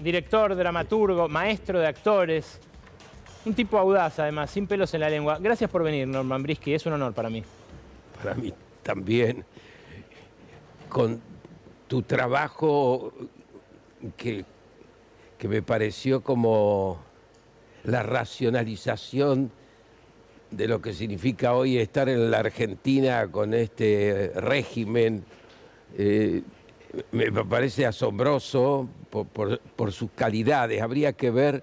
director, dramaturgo, maestro de actores, un tipo audaz además, sin pelos en la lengua. Gracias por venir, Norman Brisky, es un honor para mí. Para mí también, con tu trabajo que me pareció como la racionalización de lo que significa hoy estar en la Argentina con este régimen. Me parece asombroso por sus calidades. Habría que ver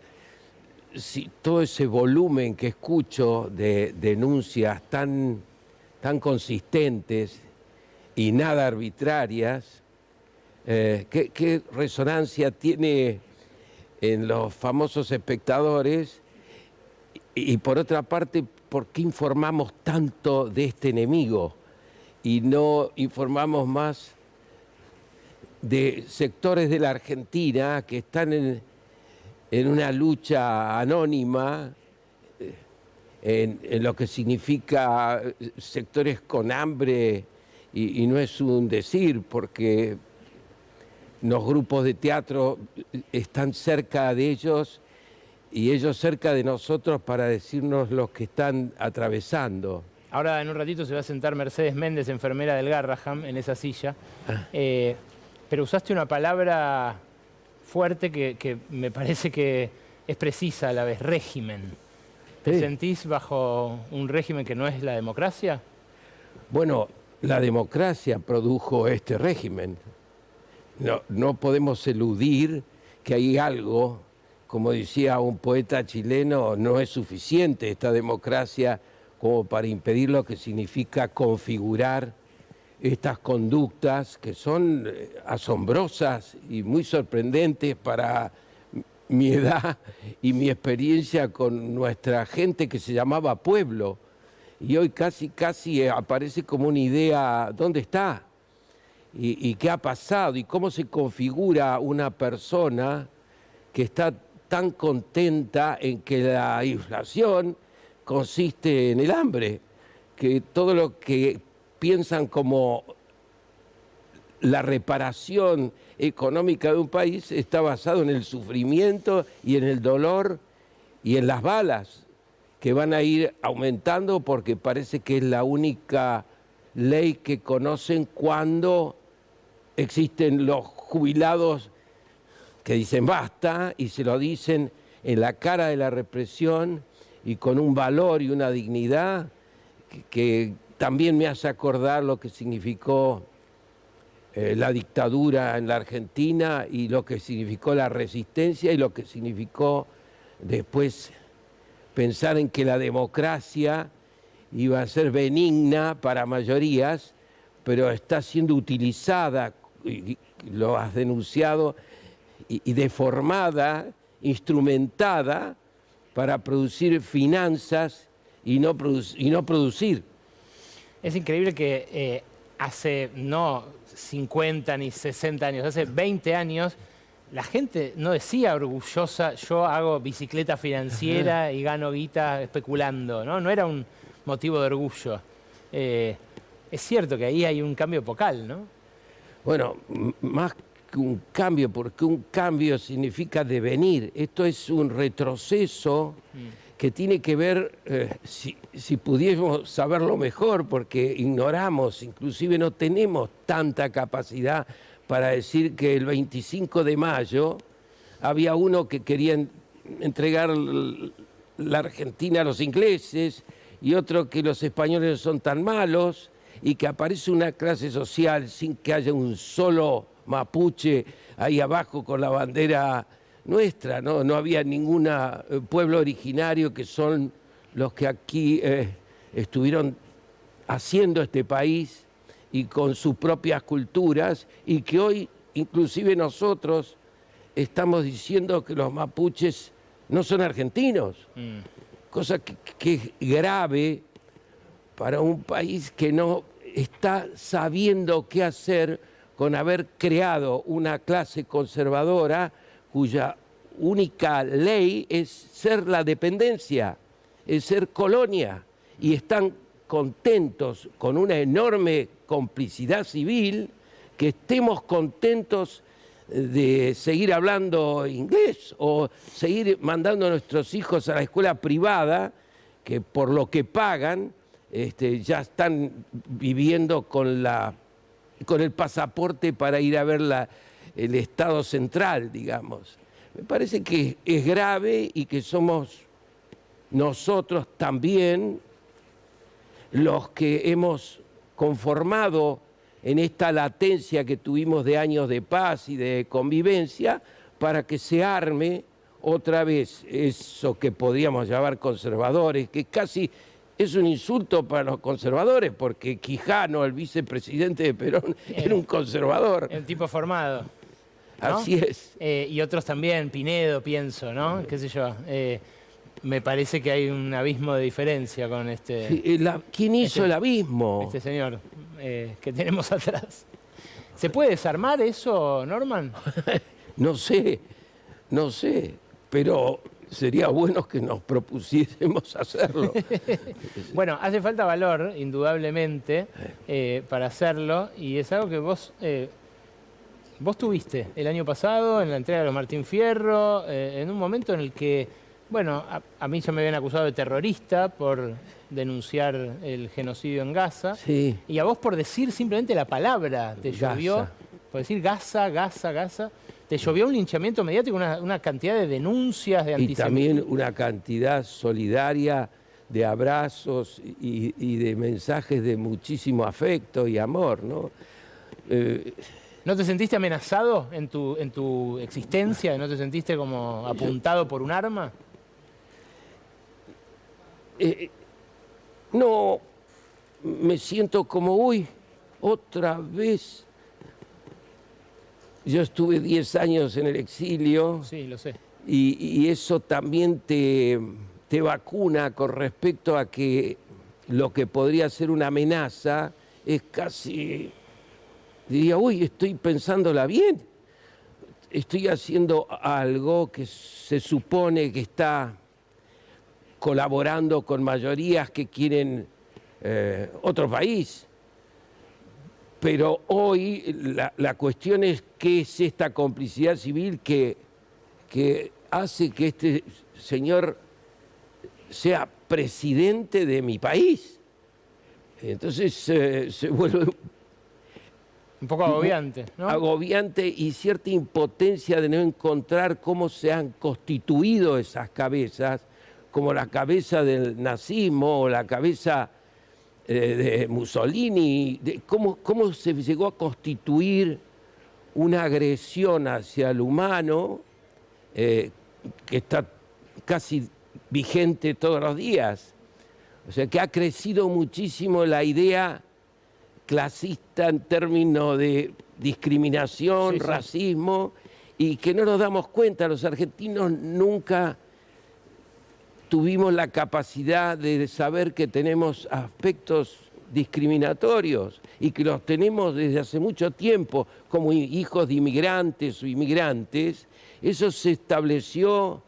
si todo ese volumen que escucho de denuncias tan consistentes y nada arbitrarias, qué resonancia tiene en los famosos espectadores y por otra parte, ¿por qué informamos tanto de este enemigo y no informamos más de sectores de la Argentina que están en una lucha anónima, en lo que significa sectores con hambre, y no es un decir, porque los grupos de teatro están cerca de ellos y ellos cerca de nosotros para decirnos lo que están atravesando. Ahora en un ratito se va a sentar Mercedes Méndez, enfermera del Garraham, en esa silla. Pero usaste una palabra fuerte que me parece que es precisa a la vez, régimen. ¿Te sentís bajo un régimen que no es la democracia? Bueno, la democracia produjo este régimen. No podemos eludir que hay algo, como decía un poeta chileno, no es suficiente esta democracia como para impedir lo que significa configurar estas conductas que son asombrosas y muy sorprendentes para mi edad y mi experiencia con nuestra gente que se llamaba pueblo. Y hoy casi aparece como una idea, ¿dónde está? ¿Y qué ha pasado? ¿Y cómo se configura una persona que está tan contenta en que la inflación consiste en el hambre? Que todo lo que piensan como la reparación económica de un país está basado en el sufrimiento y en el dolor y en las balas que van a ir aumentando porque parece que es la única ley que conocen cuando existen los jubilados que dicen basta y se lo dicen en la cara de la represión y con un valor y una dignidad que también me hace acordar lo que significó la dictadura en la Argentina y lo que significó la resistencia y lo que significó después pensar en que la democracia iba a ser benigna para mayorías, pero está siendo utilizada, y lo has denunciado, y deformada, instrumentada para producir finanzas y no producir. Es increíble que hace no 50 ni 60 años, hace 20 años, la gente no decía orgullosa, yo hago bicicleta financiera y gano guita especulando, ¿no? No era un motivo de orgullo. Es cierto que ahí hay un cambio epocal, ¿no? Bueno, más que un cambio, porque un cambio significa devenir. Esto es un retroceso que tiene que ver, si pudiésemos saberlo mejor, porque ignoramos, inclusive no tenemos tanta capacidad para decir que el 25 de mayo había uno que quería entregar la Argentina a los ingleses y otro que los españoles no son tan malos y que aparece una clase social sin que haya un solo mapuche ahí abajo con la bandera nuestra, ¿no? No había ningún pueblo originario que son los que aquí estuvieron haciendo este país y con sus propias culturas y que hoy inclusive nosotros estamos diciendo que los mapuches no son argentinos, cosa que es grave para un país que no está sabiendo qué hacer con haber creado una clase conservadora cuya única ley es ser la dependencia, es ser colonia, y están contentos con una enorme complicidad civil, que estemos contentos de seguir hablando inglés o seguir mandando a nuestros hijos a la escuela privada, que por lo que pagan ya están viviendo con el pasaporte para ir a ver el Estado central, digamos. Me parece que es grave y que somos nosotros también los que hemos conformado en esta latencia que tuvimos de años de paz y de convivencia para que se arme otra vez eso que podríamos llamar conservadores, que casi es un insulto para los conservadores, porque Quijano, el vicepresidente de Perón, era un conservador. Un tipo formado, ¿no? Así es. Y otros también, Pinedo, pienso, ¿no? Qué sé yo. Me parece que hay un abismo de diferencia con este... Sí, ¿quién hizo el abismo? Este señor que tenemos atrás. ¿Se puede desarmar eso, Norman? No sé, pero sería bueno que nos propusiésemos hacerlo. Bueno, hace falta valor, indudablemente, para hacerlo, y es algo que vos tuviste el año pasado en la entrega de los Martín Fierro, en un momento en el que, bueno, a mí ya me habían acusado de terrorista por denunciar el genocidio en Gaza, Sí. y a vos por decir simplemente la palabra, te Gaza. llovió, por decir Gaza, te llovió un linchamiento mediático, una cantidad de denuncias de Y antisemitismo. también una cantidad solidaria de abrazos y de mensajes de muchísimo afecto y amor, ¿no? ¿No te sentiste amenazado en tu existencia? ¿No te sentiste como apuntado por un arma? No, me siento como, uy, otra vez. Yo estuve 10 años en el exilio. Sí, lo sé. Y eso también te vacuna con respecto a que lo que podría ser una amenaza es casi, diría, uy, estoy pensándola bien. Estoy haciendo algo que se supone que está colaborando con mayorías que quieren otro país. Pero hoy la cuestión es qué es esta complicidad civil que hace que este señor sea presidente de mi país. Entonces se vuelve Un poco agobiante, ¿no? agobiante y cierta impotencia de no encontrar cómo se han constituido esas cabezas, como la cabeza del nazismo o la cabeza de Mussolini, cómo se llegó a constituir una agresión hacia el humano que está casi vigente todos los días. O sea, que ha crecido muchísimo la idea clasista en términos de discriminación, Sí, sí. racismo, y que no nos damos cuenta, los argentinos nunca tuvimos la capacidad de saber que tenemos aspectos discriminatorios y que los tenemos desde hace mucho tiempo como hijos de inmigrantes o inmigrantes. Eso se estableció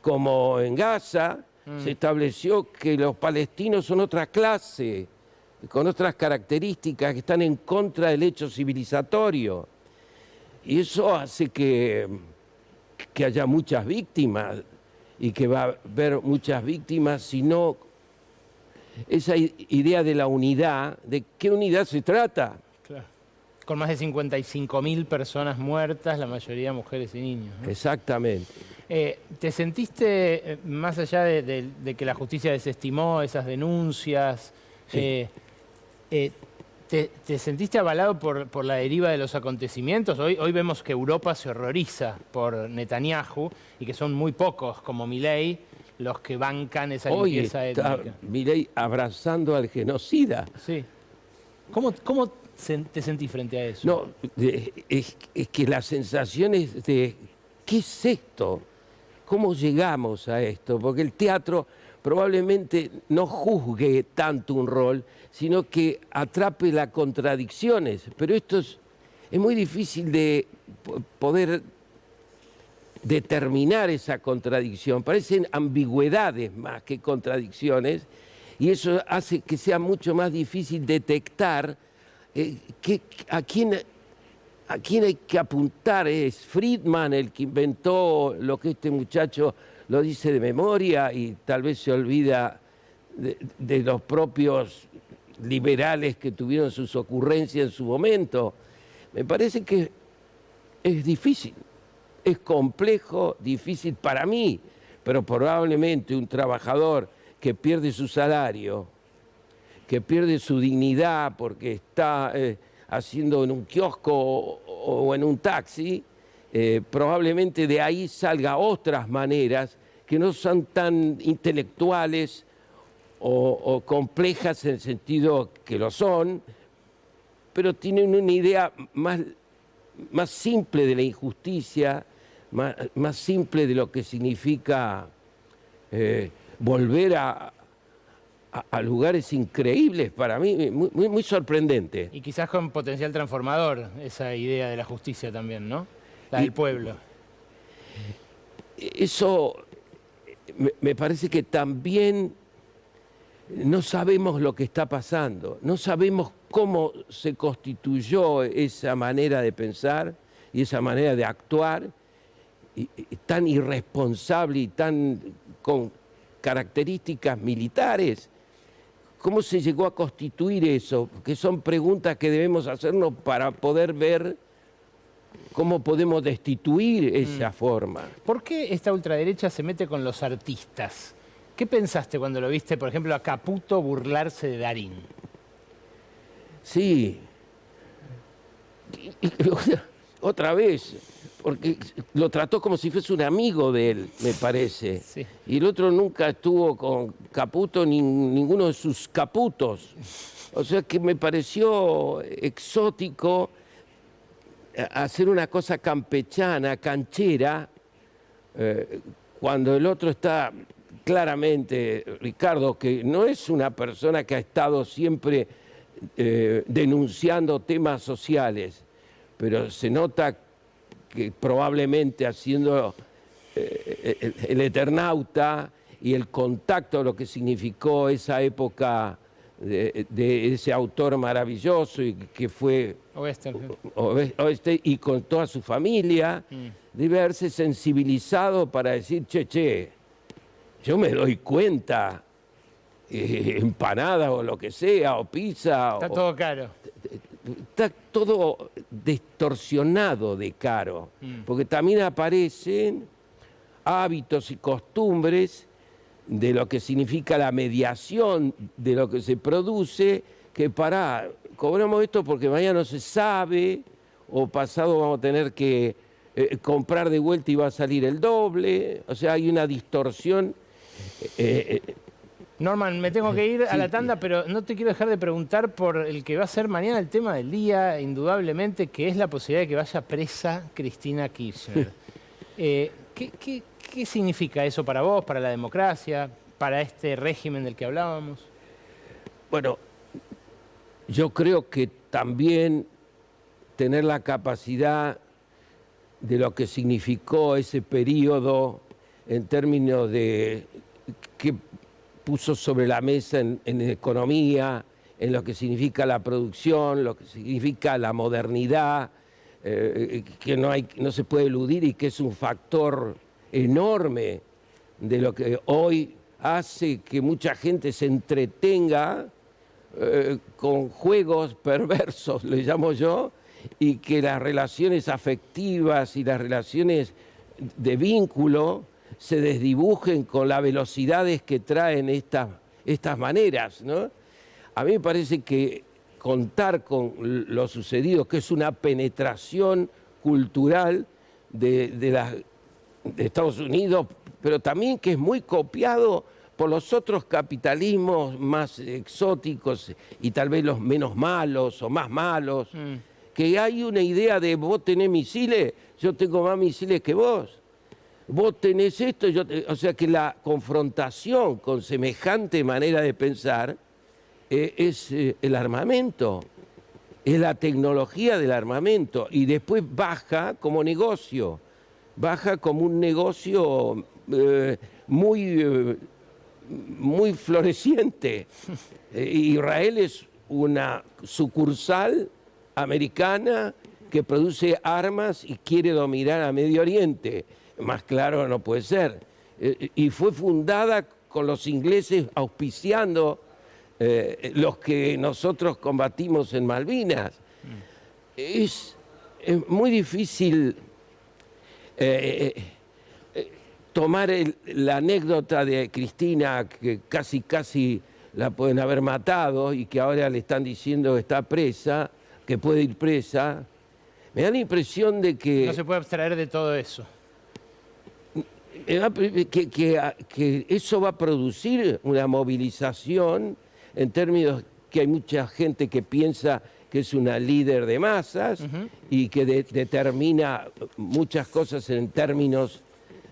como en Gaza, se estableció que los palestinos son otra clase, con otras características que están en contra del hecho civilizatorio. Y eso hace que haya muchas víctimas y que va a haber muchas víctimas, sino esa idea de la unidad, ¿de qué unidad se trata? Claro. Con más de 55.000 personas muertas, la mayoría mujeres y niños, ¿no? Exactamente. ¿Te sentiste, más allá de que la justicia desestimó esas denuncias, Sí. te sentiste avalado por la deriva de los acontecimientos? Hoy vemos que Europa se horroriza por Netanyahu y que son muy pocos, como Milei, los que bancan esa Hoy limpieza está étnica. Milei abrazando al genocida. Sí. ¿Cómo te sentís frente a eso? No, es que la sensación es de, ¿qué es esto? ¿Cómo llegamos a esto? Porque el teatro probablemente no juzgue tanto un rol, sino que atrape las contradicciones. Pero esto es muy difícil de poder determinar esa contradicción. Parecen ambigüedades más que contradicciones, y eso hace que sea mucho más difícil detectar a a quién hay que apuntar. Es Friedman el que inventó lo que este muchacho lo dice de memoria y tal vez se olvida de los propios liberales que tuvieron sus ocurrencias en su momento. Me parece que es difícil, es complejo, difícil para mí, pero probablemente un trabajador que pierde su salario, que pierde su dignidad porque está haciendo en un kiosco o en un taxi, probablemente de ahí salga otras maneras que no son tan intelectuales o complejas en el sentido que lo son, pero tienen una idea más simple de la injusticia, más simple de lo que significa volver a lugares increíbles para mí, muy sorprendente. Y quizás con potencial transformador, esa idea de la justicia también, ¿no? La del pueblo. Eso me parece que también no sabemos lo que está pasando, no sabemos cómo se constituyó esa manera de pensar y esa manera de actuar y tan irresponsable y tan con características militares. ¿Cómo se llegó a constituir eso? Que son preguntas que debemos hacernos para poder ver cómo podemos destituir esa forma. ¿Por qué esta ultraderecha se mete con los artistas? ¿Qué pensaste cuando lo viste, por ejemplo, a Caputo burlarse de Darín? Sí. Otra vez, porque lo trató como si fuese un amigo de él, me parece. Sí. Y el otro nunca estuvo con Caputo ni ninguno de sus caputos. O sea que me pareció exótico hacer una cosa campechana, canchera, cuando el otro está claramente, Ricardo, que no es una persona que ha estado siempre denunciando temas sociales, pero se nota que probablemente haciendo el Eternauta y el contacto de lo que significó esa época de ese autor maravilloso y que fue Oeste y con toda su familia, debe haberse sensibilizado para decir, che, yo me doy cuenta, empanada o lo que sea, o pizza. Está todo caro. Está todo distorsionado de caro, porque también aparecen hábitos y costumbres de lo que significa la mediación de lo que se produce, que cobramos esto porque mañana no se sabe, o pasado vamos a tener que comprar de vuelta y va a salir el doble, o sea, hay una distorsión. Norman, me tengo que ir a la tanda, pero no te quiero dejar de preguntar por el que va a ser mañana el tema del día, indudablemente, que es la posibilidad de que vaya presa Cristina Kirchner. ¿Qué significa eso para vos, para la democracia, para este régimen del que hablábamos? Bueno, yo creo que también tener la capacidad de lo que significó ese periodo en términos de que puso sobre la mesa en economía, en lo que significa la producción, lo que significa la modernidad, que no se puede eludir y que es un factor enorme de lo que hoy hace que mucha gente se entretenga con juegos perversos, le llamo yo, y que las relaciones afectivas y las relaciones de vínculo se desdibujen con las velocidades que traen estas maneras, ¿no? A mí me parece que contar con lo sucedido, que es una penetración cultural de Estados Unidos, pero también que es muy copiado por los otros capitalismos más exóticos y tal vez los menos malos o más malos, que hay una idea de vos tenés misiles, yo tengo más misiles que vos. Vos tenés esto, o sea que la confrontación con semejante manera de pensar es el armamento, es la tecnología del armamento y después baja como negocio, baja como un negocio muy floreciente. Israel es una sucursal americana que produce armas y quiere dominar a Medio Oriente. Más claro no puede ser. Y fue fundada con los ingleses auspiciando los que nosotros combatimos en Malvinas. Es muy difícil tomar la anécdota de Cristina, que casi la pueden haber matado y que ahora le están diciendo que está presa, que puede ir presa. Me da la impresión de que... No se puede abstraer de todo eso. Que eso va a producir una movilización en términos que hay mucha gente que piensa que es una líder de masas y que determina muchas cosas en términos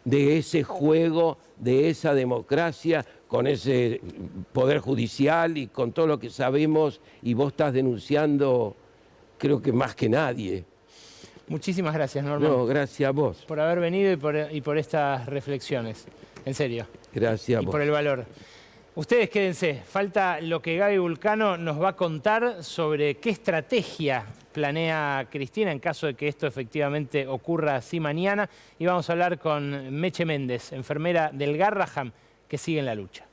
de ese juego, de esa democracia, con ese poder judicial y con todo lo que sabemos, y vos estás denunciando, creo que más que nadie. Muchísimas gracias, Norman. No, gracias a vos. Por haber venido y por estas reflexiones. En serio. Gracias a vos. Y por el valor. Ustedes quédense. Falta lo que Gaby Vulcano nos va a contar sobre qué estrategia planea Cristina en caso de que esto efectivamente ocurra así mañana. Y vamos a hablar con Meche Méndez, enfermera del Garraham, que sigue en la lucha.